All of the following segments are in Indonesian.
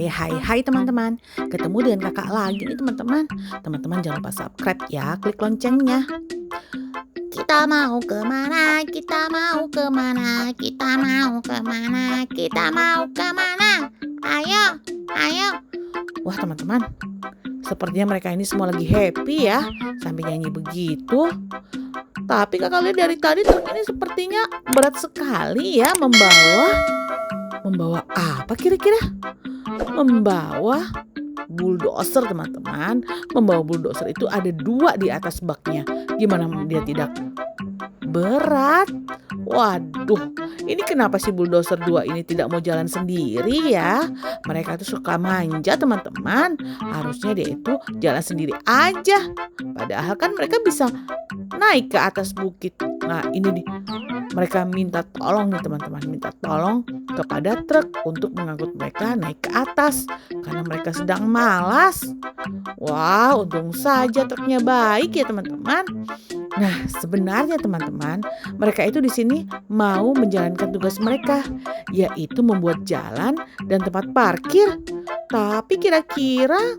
Hai teman-teman. Ketemu dengan kakak lagi nih teman-teman. Teman-teman jangan lupa subscribe ya, klik loncengnya. Kita mau kemana? Kita mau kemana? Kita mau kemana? Kita mau kemana? Ayo, ayo. Wah teman-teman, sepertinya mereka ini semua lagi happy ya sambil nyanyi begitu. Tapi kakak lihat dari tadi truk ini sepertinya berat sekali ya membawa apa kira-kira? Membawa bulldozer teman-teman. Membawa bulldozer itu ada 2 di atas baknya. Gimana dia tidak berat? Waduh, ini kenapa sih bulldozer 2 ini tidak mau jalan sendiri ya? Mereka tuh suka manja teman-teman. Harusnya dia itu jalan sendiri aja. Padahal kan mereka bisa naik ke atas bukit. Nah ini nih, mereka minta tolong nih teman-teman. Minta tolong kepada truk untuk mengangkut mereka naik ke atas. Karena mereka sedang malas. Wah, untung saja truknya baik ya teman-teman. Nah, sebenarnya teman-teman, mereka itu di sini mau menjalankan tugas mereka, yaitu membuat jalan dan tempat parkir. Tapi kira-kira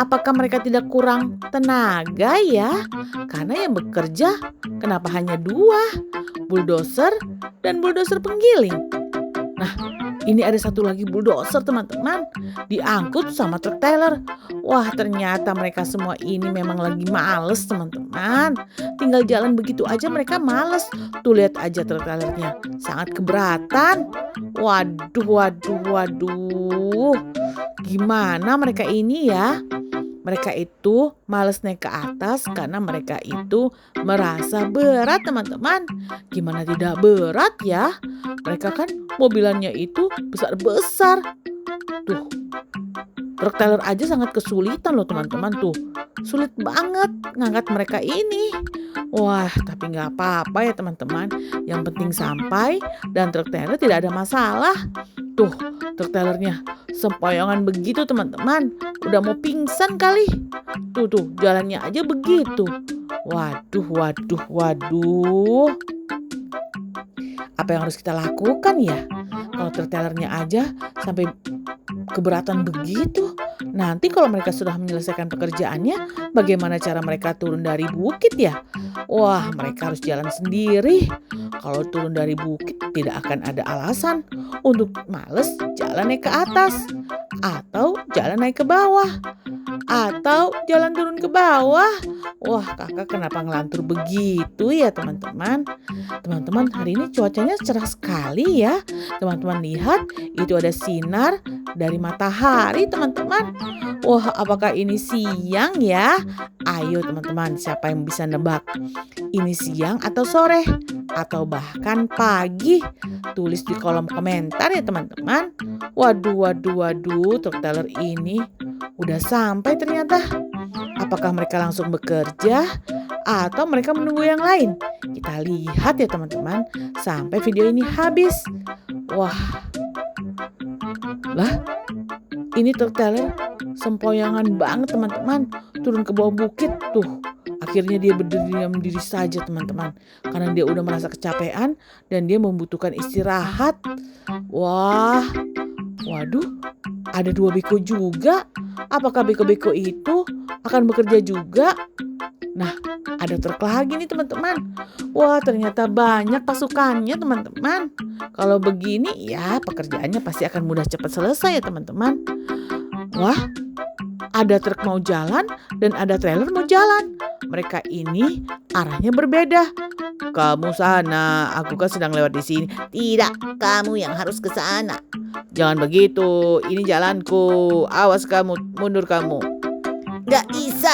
apakah mereka tidak kurang tenaga ya? Karena yang bekerja kenapa hanya 2, bulldozer dan bulldozer penggiling. Nah, ini ada satu lagi bulldozer teman-teman, diangkut sama truk trailer. Wah, ternyata mereka semua ini memang lagi males teman-teman. Tinggal jalan begitu aja mereka males. Tuh lihat aja truk trailernya, sangat keberatan. Waduh. Gimana mereka ini ya? Mereka itu males naik ke atas karena mereka itu merasa berat teman-teman. Gimana tidak berat ya? Mereka kan mobilannya itu besar-besar. Tuh, truk trailer aja sangat kesulitan loh teman-teman tuh. Sulit banget ngangkat mereka ini. Wah, tapi nggak apa-apa ya teman-teman. Yang penting sampai dan truk trailer tidak ada masalah. Tuh, truk trailernya sempoyongan begitu teman-teman. Udah mau pingsan kali. Tuh, jalannya aja begitu. Waduh. Apa yang harus kita lakukan ya? Kalau truk trailernya aja sampai keberatan begitu. Nanti kalau mereka sudah menyelesaikan pekerjaannya, bagaimana cara mereka turun dari bukit ya? Wah, mereka harus jalan sendiri. Kalau turun dari bukit tidak akan ada alasan untuk males jalan naik ke atas, atau jalan naik ke bawah, atau jalan turun ke bawah. Wah, kakak kenapa ngelantur begitu ya teman-teman? Teman-teman, hari ini cuacanya cerah sekali ya. Teman-teman lihat, itu ada sinar dari matahari teman-teman. Wah, apakah ini siang ya? Ayo teman-teman, siapa yang bisa nebak? Ini siang atau sore? Atau bahkan pagi? Tulis di kolom komentar ya teman-teman. Waduh, truk trailer ini udah sampai ternyata. Apakah mereka langsung bekerja atau mereka menunggu yang lain? Kita lihat ya teman-teman sampai video ini habis. Wah, lah ini truk trailer sempoyangan banget teman-teman. Turun ke bawah bukit tuh. Akhirnya dia berdiri saja teman-teman. Karena dia udah merasa kecapean dan dia membutuhkan istirahat. Waduh, ada 2 beko juga. Apakah beko-beko itu akan bekerja juga? Nah, ada truk lagi nih teman-teman. Wah, ternyata banyak pasukannya teman-teman. Kalau begini ya pekerjaannya pasti akan mudah cepat selesai ya teman-teman. Wah, ada truk mau jalan dan ada trailer mau jalan. Mereka ini arahnya berbeda. Kamu sana, aku kan sedang lewat di sini. Tidak, kamu yang harus ke sana. Jangan begitu, ini jalanku. Awas kamu, mundur kamu. Gak bisa,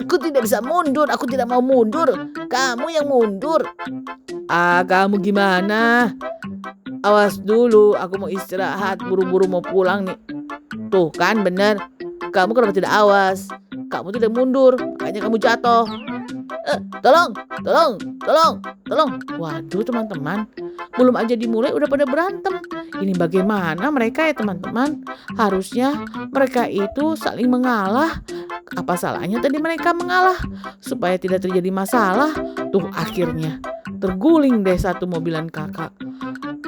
aku tidak bisa mundur. Aku tidak mau mundur. Kamu yang mundur. Kamu gimana? Awas dulu, aku mau istirahat. Buru-buru mau pulang nih. Tuh kan bener. Kamu kenapa tidak awas? Kamu tidak mundur, makanya kamu jatuh. Tolong. Waduh teman-teman, belum aja dimulai udah pada berantem. Ini bagaimana mereka ya teman-teman? Harusnya mereka itu saling mengalah. Apa salahnya tadi mereka mengalah? Supaya tidak terjadi masalah. Tuh akhirnya terguling deh satu mobilan kakak.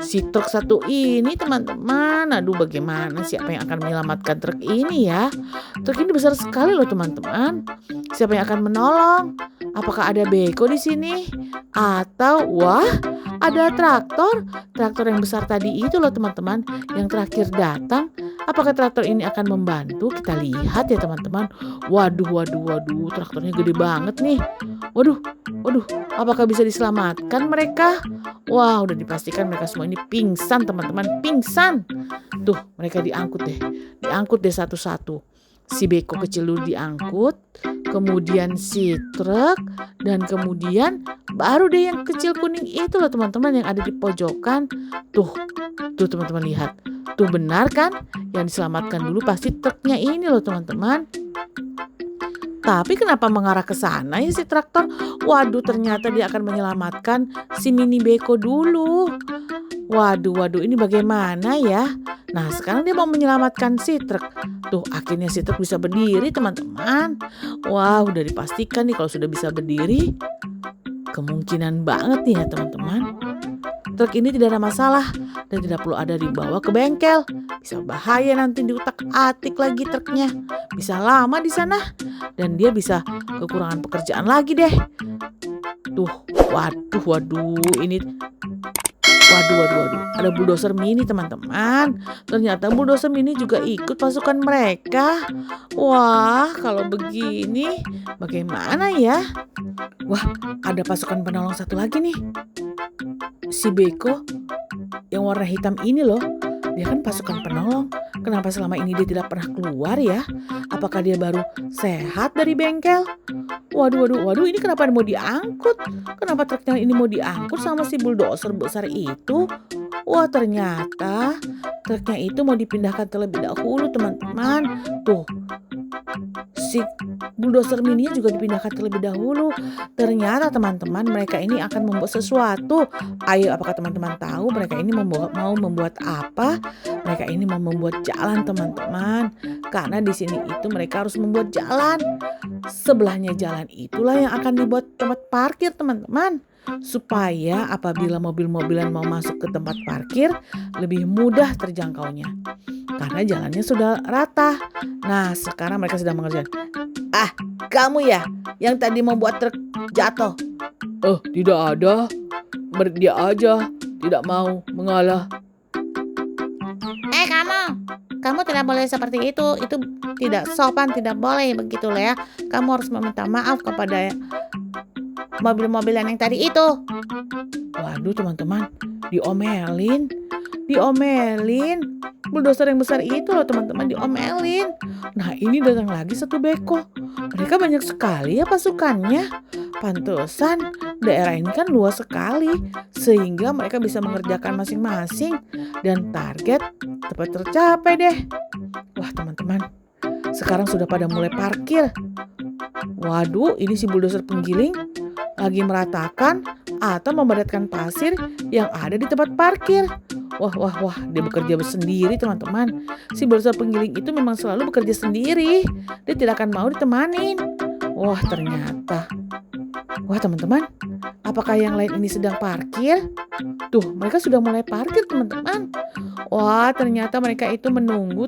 si truk satu ini teman-teman. Aduh, bagaimana siapa yang akan menyelamatkan truk ini ya? Truk ini besar sekali loh teman-teman. Siapa yang akan menolong? Apakah ada beko di sini? Atau wah, ada traktor. Traktor yang besar tadi itu loh teman-teman, yang terakhir datang. Apakah traktor ini akan membantu? Kita lihat ya teman-teman. Waduh, waduh, waduh, traktornya gede banget nih. Waduh, waduh, apakah bisa diselamatkan mereka? Wah, udah dipastikan mereka semua ini pingsan teman-teman, pingsan. Tuh, mereka diangkut deh satu-satu. Si beko kecil dulu diangkut, kemudian si truk, dan kemudian baru deh yang kecil kuning itu loh teman-teman yang ada di pojokan. Tuh teman-teman lihat. Tuh benar kan? Yang diselamatkan dulu pasti truknya ini loh teman-teman. Tapi kenapa mengarah ke sana ya si traktor? Waduh, ternyata dia akan menyelamatkan si mini beko dulu. Waduh, ini bagaimana ya? Nah, sekarang dia mau menyelamatkan si truk. Tuh, akhirnya si truk bisa berdiri teman-teman. Wah, udah dipastikan nih kalau sudah bisa berdiri. Kemungkinan banget nih ya teman-teman. Truk ini tidak ada masalah dan tidak perlu ada dibawa ke bengkel. Bisa bahaya nanti diutak-atik lagi truknya. Bisa lama di sana dan dia bisa kekurangan pekerjaan lagi deh. Tuh, waduh, ini waduh. Ada bulldozer mini teman-teman. Ternyata bulldozer mini juga ikut pasukan mereka. Wah, kalau begini bagaimana ya? Wah, ada pasukan penolong satu lagi nih. Si beko yang warna hitam ini loh, dia kan pasukan penolong. Kenapa selama ini dia tidak pernah keluar ya? Apakah dia baru sehat dari bengkel? Waduh, ini kenapa mau diangkut? Kenapa truknya ini mau diangkut sama si bulldozer besar itu? Wah, ternyata truknya itu mau dipindahkan terlebih dahulu teman-teman. Tuh, si bulldozer mini juga dipindahkan terlebih dahulu. Ternyata teman-teman mereka ini akan membuat sesuatu. Ayo, apakah teman-teman tahu mereka ini mau membuat apa? Mereka ini mau membuat jalan teman-teman. Karena di sini itu mereka harus membuat jalan. Sebelahnya jalan itulah yang akan dibuat tempat parkir teman-teman. Supaya apabila mobil-mobilan mau masuk ke tempat parkir lebih mudah terjangkaunya. Karena jalannya sudah rata. Nah, sekarang mereka sedang mengerjakan. Ah, kamu ya yang tadi membuat truk jatuh? Oh, tidak ada. Dia aja tidak mau mengalah. Kamu tidak boleh seperti itu. Itu tidak sopan, tidak boleh begitu loh ya. Kamu harus meminta maaf kepada mobil-mobilan yang tadi itu. Waduh teman-teman, diomelin. Bulldozer yang besar itu loh teman-teman, diomelin. Nah, ini datang lagi satu beko. Mereka banyak sekali ya pasukannya. Pantesan daerah ini kan luas sekali, sehingga mereka bisa mengerjakan masing-masing dan target tepat tercapai deh. Wah teman-teman, sekarang sudah pada mulai parkir. Waduh, ini si bulldozer penggiling lagi meratakan atau memadatkan pasir yang ada di tempat parkir. Wah, dia bekerja sendiri teman-teman. Si bulldozer penggiling itu memang selalu bekerja sendiri. Dia tidak akan mau ditemanin. Wah, ternyata. Wah teman-teman, apakah yang lain ini sedang parkir? Tuh, mereka sudah mulai parkir teman-teman. Wah, ternyata mereka itu menunggu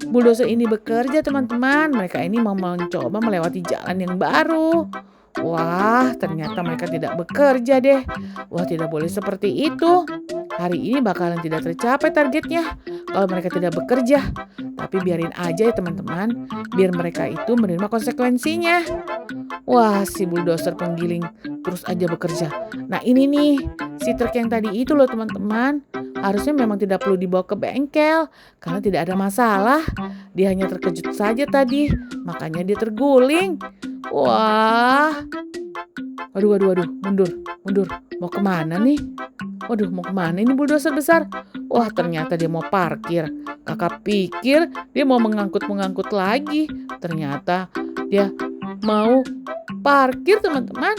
bulldozer ini bekerja teman-teman. Mereka ini mau mencoba melewati jalan yang baru. Wah, ternyata mereka tidak bekerja deh. Wah, tidak boleh seperti itu. Hari ini bakalan tidak tercapai targetnya kalau mereka tidak bekerja. Tapi biarin aja ya teman-teman, biar mereka itu menerima konsekuensinya. Wah, si bulldozer penggiling terus aja bekerja. Nah, ini nih, si truk yang tadi itu loh teman-teman. Harusnya memang tidak perlu dibawa ke bengkel karena tidak ada masalah. Dia hanya terkejut saja tadi, makanya dia terguling. Wah. Waduh, mundur. Mau kemana nih? Waduh, mau kemana ini bulldozer besar? Wah, ternyata dia mau parkir. Kakak pikir dia mau mengangkut lagi. Ternyata dia mau parkir teman-teman.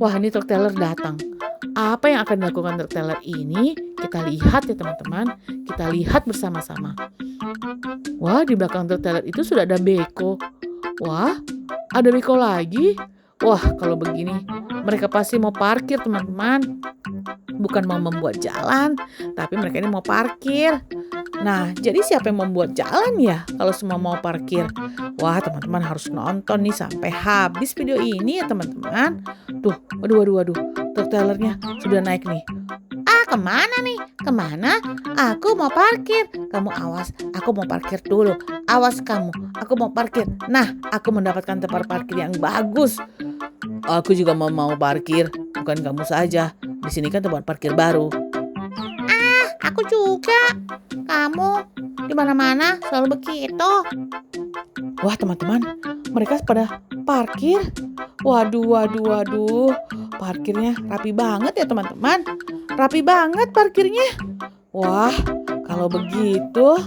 Wah, ini truk trailer datang. Apa yang akan dilakukan truk trailer ini? Kita lihat ya teman-teman. Kita lihat bersama-sama. Wah, di belakang truk trailer itu sudah ada beko. Wah, ada beko lagi. Wah, kalau begini mereka pasti mau parkir teman-teman. bukan mau membuat jalan, tapi mereka ini mau parkir. Nah, jadi siapa yang membuat jalan ya kalau semua mau parkir? Wah, teman-teman harus nonton nih sampai habis video ini ya teman-teman. Tuh, waduh. Truk trailernya sudah naik nih. Kemana nih? Kemana? Aku mau parkir. Kamu awas, aku mau parkir dulu. Awas kamu, aku mau parkir. Nah, aku mendapatkan tempat parkir yang bagus. Aku juga mau parkir, bukan kamu saja. Di sini kan tempat parkir baru. Aku juga. Kamu di mana-mana selalu begitu. Wah, teman-teman, mereka pada parkir. Waduh. Parkirnya rapi banget ya, teman-teman. Rapi banget parkirnya. Wah, kalau begitu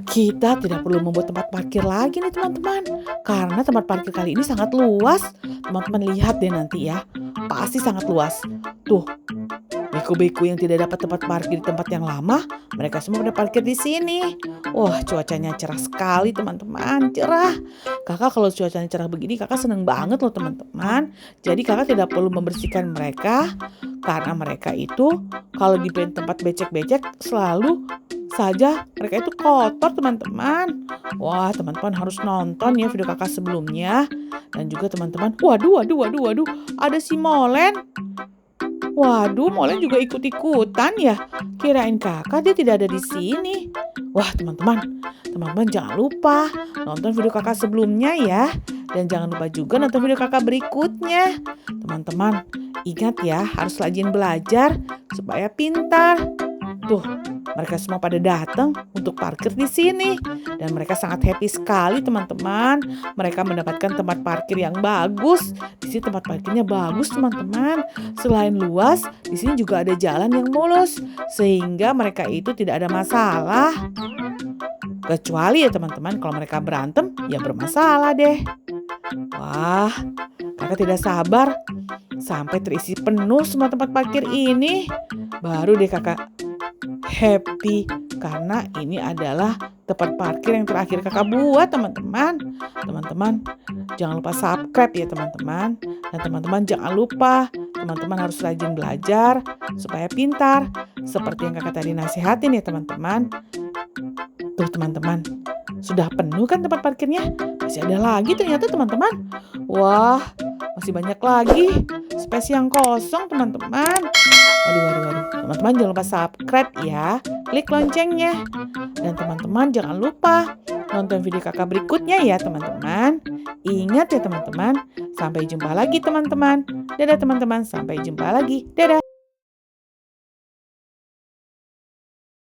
kita tidak perlu membuat tempat parkir lagi nih, teman-teman. Karena tempat parkir kali ini sangat luas. Teman-teman lihat deh nanti ya. Pasti sangat luas. Tuh, beko-beko yang tidak dapat tempat parkir di tempat yang lama, mereka semua pada parkir di sini. Wah, cuacanya cerah sekali teman-teman, cerah. Kakak kalau cuacanya cerah begini, kakak seneng banget loh teman-teman. Jadi kakak tidak perlu membersihkan mereka, karena mereka itu kalau di tempat becek-becek selalu saja mereka itu kotor teman-teman. Wah, teman-teman harus nonton ya video kakak sebelumnya. Dan juga teman-teman, waduh, ada si Molen. Waduh, Molen juga ikut-ikutan ya. Kirain kakak dia tidak ada di sini. Wah, teman-teman jangan lupa nonton video kakak sebelumnya ya. Dan jangan lupa juga nonton video kakak berikutnya. Teman-teman, ingat ya harus rajin belajar supaya pintar. Tuh, mereka semua pada datang untuk parkir di sini. Dan mereka sangat happy sekali teman-teman. Mereka mendapatkan tempat parkir yang bagus. Di sini tempat parkirnya bagus teman-teman. Selain luas, di sini juga ada jalan yang mulus. Sehingga mereka itu tidak ada masalah. Kecuali ya teman-teman kalau mereka berantem ya bermasalah deh. Wah, kakak tidak sabar sampai terisi penuh semua tempat parkir ini. Baru deh kakak happy karena ini adalah tempat parkir yang terakhir kakak buat teman-teman. Teman-teman jangan lupa subscribe ya teman-teman. Dan teman-teman jangan lupa teman-teman harus rajin belajar supaya pintar. Seperti yang kakak tadi nasihatin ya teman-teman. Tuh teman-teman, sudah penuh kan tempat parkirnya? Masih ada lagi ternyata teman-teman. Wah, masih banyak lagi space yang kosong teman-teman. Waduh. Teman-teman jangan lupa subscribe ya. Klik loncengnya. Dan teman-teman jangan lupa nonton video kakak berikutnya ya teman-teman. Ingat ya teman-teman. Sampai jumpa lagi teman-teman. Dadah teman-teman, sampai jumpa lagi. Dadah.